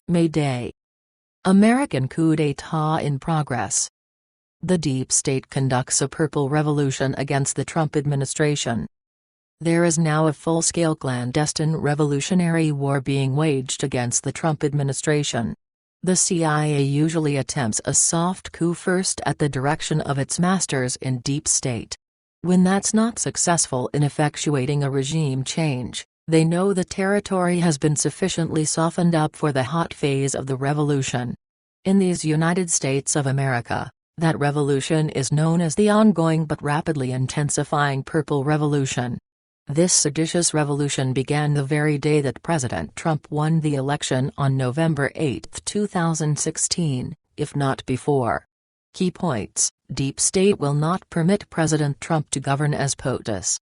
Mayday. American coup d'état in progress. The deep state conducts a purple revolution against the Trump administration. There is now a full-scale clandestine revolutionary war being waged against the Trump administration. The CIA usually attempts a soft coup first at the direction of its masters in deep state. When that's not successful in effectuating a regime change, they know the territory has been sufficiently softened up for the hot phase of the revolution. In these United States of America, that revolution is known as the ongoing but rapidly intensifying Purple Revolution. This seditious revolution began the very day that President Trump won the election on November 8, 2016, if not before. Key points: Deep State will not permit President Trump to govern as POTUS.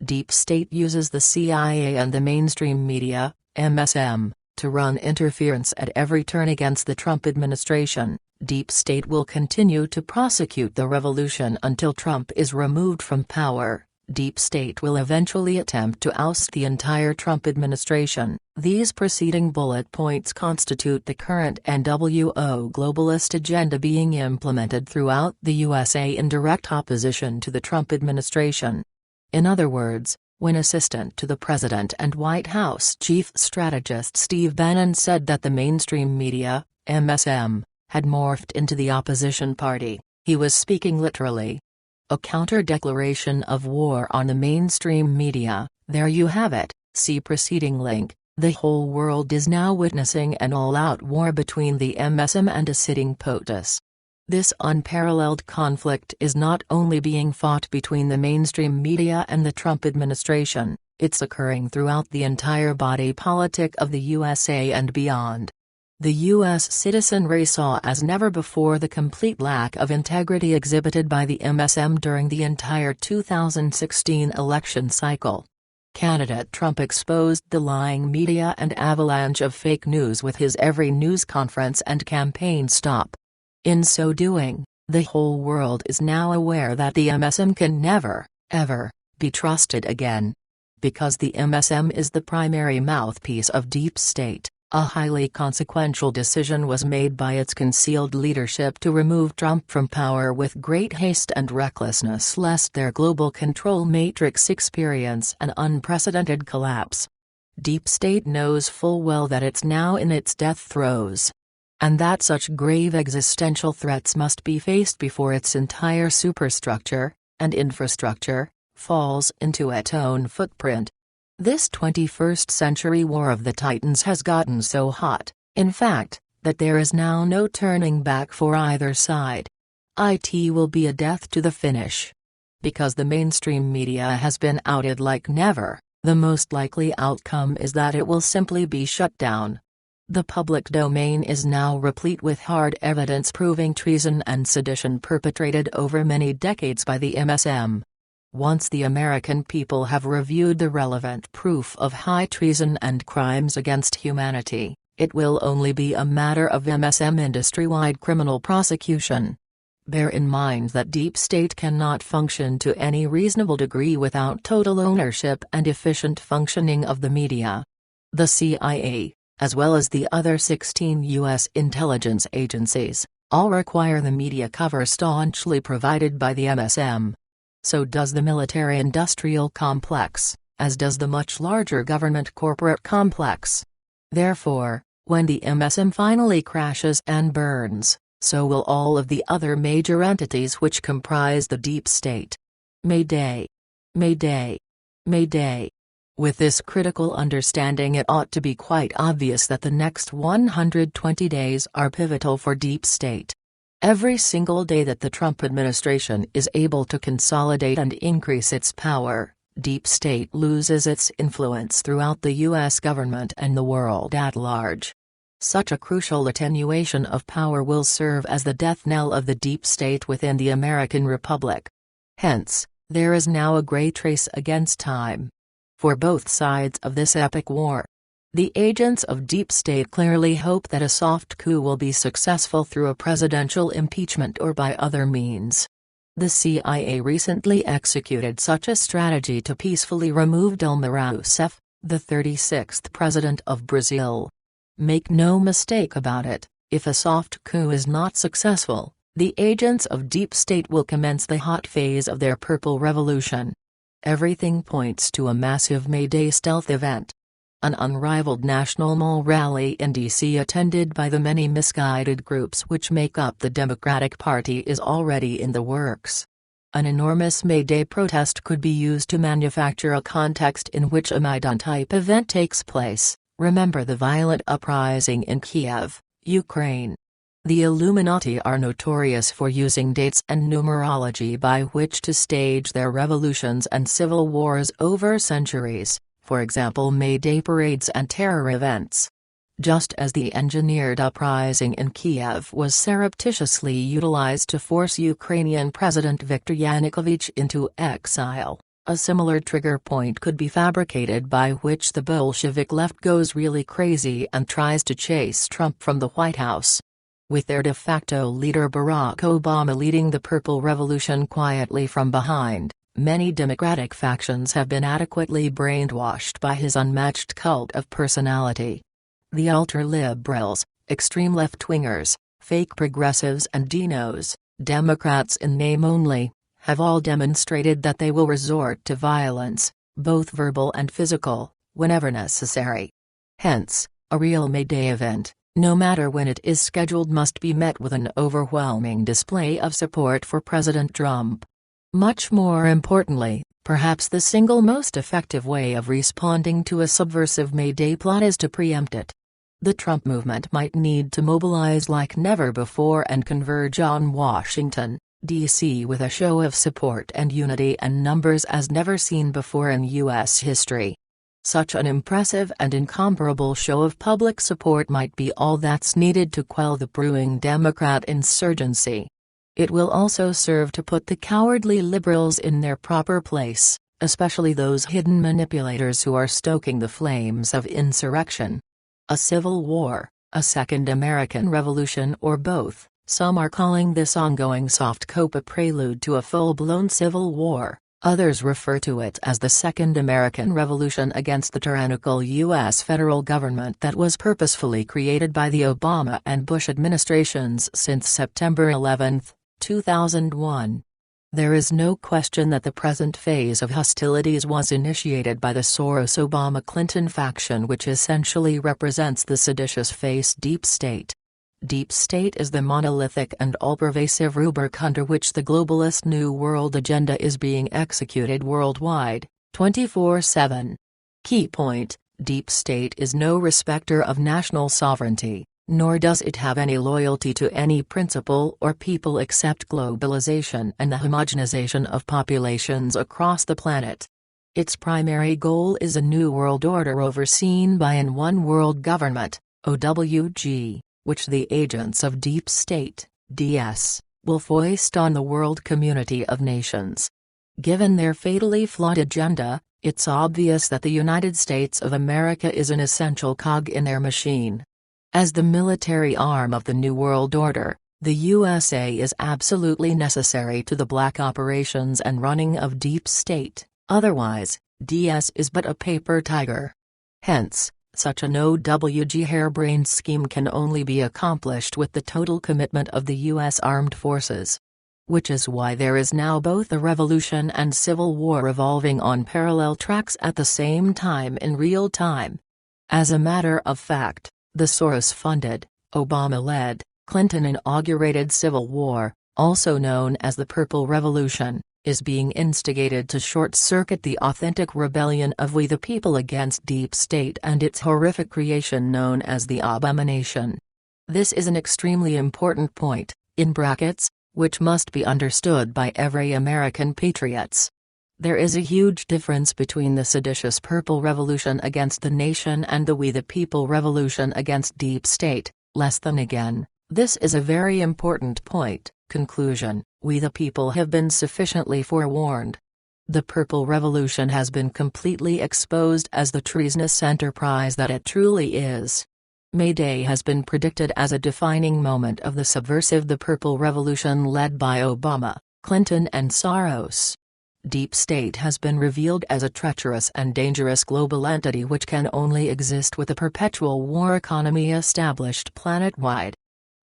Deep State uses the CIA and the mainstream media, MSM, to run interference at every turn against the Trump administration. Deep State will continue to prosecute the revolution until Trump is removed from power. Deep State will eventually attempt to oust the entire Trump administration. These preceding bullet points constitute the current NWO globalist agenda being implemented throughout the USA in direct opposition to the Trump administration. In other words, when Assistant to the President and White House Chief Strategist Steve Bannon said that the mainstream media, MSM, had morphed into the opposition party, he was speaking literally. A counter-declaration of war on the mainstream media. There you have it, see preceding link. The whole world is now witnessing an all-out war between the MSM and a sitting POTUS. This unparalleled conflict is not only being fought between the mainstream media and the Trump administration, it's occurring throughout the entire body politic of the USA and beyond. The U.S. citizenry saw as never before the complete lack of integrity exhibited by the MSM during the entire 2016 election cycle. Candidate Trump exposed the lying media and avalanche of fake news with his every news conference and campaign stop. In so doing, the whole world is now aware that the MSM can never, ever, be trusted again. Because the MSM is the primary mouthpiece of Deep State. A highly consequential decision was made by its concealed leadership to remove Trump from power with great haste and recklessness lest their global control matrix experience an unprecedented collapse. Deep State knows full well that it's now in its death throes. And that such grave existential threats must be faced before its entire superstructure, and infrastructure, falls into its own footprint. This 21st century war of the titans has gotten so hot, in fact, that there is now no turning back for either side. It will be a death to the finish. Because the mainstream media has been outed like never, the most likely outcome is that it will simply be shut down. The public domain is now replete with hard evidence proving treason and sedition perpetrated over many decades by the MSM. Once the American people have reviewed the relevant proof of high treason and crimes against humanity, it will only be a matter of MSM industry-wide criminal prosecution. Bear in mind that Deep State cannot function to any reasonable degree without total ownership and efficient functioning of the media. The CIA, as well as the other 16 U.S. intelligence agencies, all require the media cover staunchly provided by the MSM. So does the military-industrial complex, as does the much larger government-corporate complex. Therefore, when the MSM finally crashes and burns, so will all of the other major entities which comprise the Deep State. Mayday! Mayday! Mayday! With this critical understanding, it ought to be quite obvious that the next 120 days are pivotal for Deep State. Every single day that the Trump administration is able to consolidate and increase its power, Deep State loses its influence throughout the U.S. government and the world at large. Such a crucial attenuation of power will serve as the death knell of the Deep State within the American Republic. Hence, there is now a great race against time. For both sides of this epic war. The agents of Deep State clearly hope that a soft coup will be successful through a presidential impeachment or by other means. The CIA recently executed such a strategy to peacefully remove Dilma Rousseff, the 36th president of Brazil. Make no mistake about it, if a soft coup is not successful, the agents of deep state will commence the hot phase of their purple revolution. Everything points to a massive May Day stealth event. An unrivaled national mall rally in D.C. attended by the many misguided groups which make up the Democratic Party is already in the works. An enormous May Day protest could be used to manufacture a context in which a Maidan-type event takes place. Remember the violent uprising in Kiev, Ukraine. The Illuminati are notorious for using dates and numerology by which to stage their revolutions and civil wars over centuries, for example May Day parades and terror events. Just as the engineered uprising in Kiev was surreptitiously utilized to force Ukrainian President Viktor Yanukovych into exile, a similar trigger point could be fabricated by which the Bolshevik left goes really crazy and tries to chase Trump from the White House. With their de facto leader Barack Obama leading the Purple Revolution quietly from behind, many Democratic factions have been adequately brainwashed by his unmatched cult of personality. The ultra-liberals, extreme left-wingers, fake progressives and dinos, Democrats in name only, have all demonstrated that they will resort to violence, both verbal and physical, whenever necessary. Hence, a real May Day event, no matter when it is scheduled, must be met with an overwhelming display of support for President Trump. Much more importantly, perhaps the single most effective way of responding to a subversive May Day plot is to preempt it. The Trump movement might need to mobilize like never before and converge on Washington, D.C. with a show of support and unity and numbers as never seen before in U.S. history. Such an impressive and incomparable show of public support might be all that's needed to quell the brewing Democrat insurgency. It will also serve to put the cowardly liberals in their proper place, especially those hidden manipulators who are stoking the flames of insurrection. A civil war, a second American Revolution, or both, some are calling this ongoing soft coup a prelude to a full-blown civil war, others refer to it as the Second American Revolution against the tyrannical U.S. federal government that was purposefully created by the Obama and Bush administrations since September 11, 2001. There is no question that the present phase of hostilities was initiated by the Soros-Obama-Clinton faction, which essentially represents the seditious-face deep state. Deep state is the monolithic and all-pervasive rubric under which the globalist New World agenda is being executed worldwide, 24/7. Key point: deep state is no respecter of national sovereignty, nor does it have any loyalty to any principle or people except globalization and the homogenization of populations across the planet. Its primary goal is a new world order overseen by an one-world government, OWG, which the agents of deep state, DS, will foist on the world community of nations. Given their fatally flawed agenda, it's obvious that the United States of America is an essential cog in their machine. As the military arm of the New World Order, the USA is absolutely necessary to the black operations and running of deep state, otherwise, DS is but a paper tiger. Hence, such an OWG harebrained scheme can only be accomplished with the total commitment of the U.S. Armed Forces. Which is why there is now both a revolution and civil war revolving on parallel tracks at the same time in real time. As a matter of fact, the Soros-funded, Obama-led, Clinton-inaugurated civil war, also known as the Purple Revolution, is being instigated to short-circuit the authentic rebellion of we the people against deep state and its horrific creation known as the abomination. This is an extremely important point, in brackets, which must be understood by every American patriots. There is a huge difference between the seditious Purple Revolution against the nation and the We the People Revolution against deep state. Less than again, this is a very important point. Conclusion: we the people have been sufficiently forewarned. The Purple Revolution has been completely exposed as the treasonous enterprise that it truly is. May Day has been predicted as a defining moment of the subversive the Purple Revolution led by Obama, Clinton and Soros. Deep State has been revealed as a treacherous and dangerous global entity which can only exist with a perpetual war economy established planet-wide.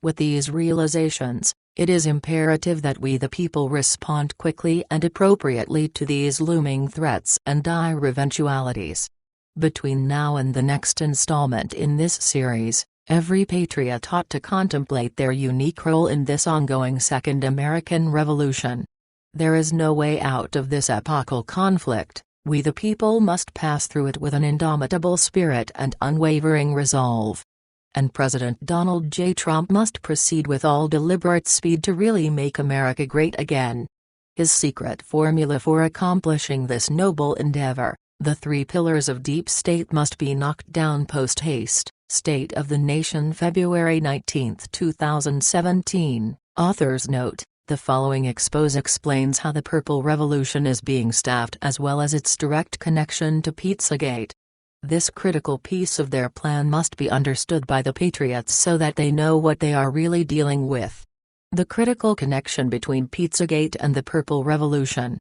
With these realizations, it is imperative that we the people respond quickly and appropriately to these looming threats and dire eventualities. Between now and the next installment in this series, every patriot ought to contemplate their unique role in this ongoing Second American Revolution. There is no way out of this epochal conflict. We the people must pass through it with an indomitable spirit and unwavering resolve. And President Donald J. Trump must proceed with all deliberate speed to really make America great again. His secret formula for accomplishing this noble endeavor, the 3 pillars of Deep State, must be knocked down post-haste. State of the Nation, February 19, 2017. Author's note: the following expose explains how the Purple Revolution is being staffed as well as its direct connection to Pizzagate. This critical piece of their plan must be understood by the patriots so that they know what they are really dealing with. The critical connection between Pizzagate and the Purple Revolution.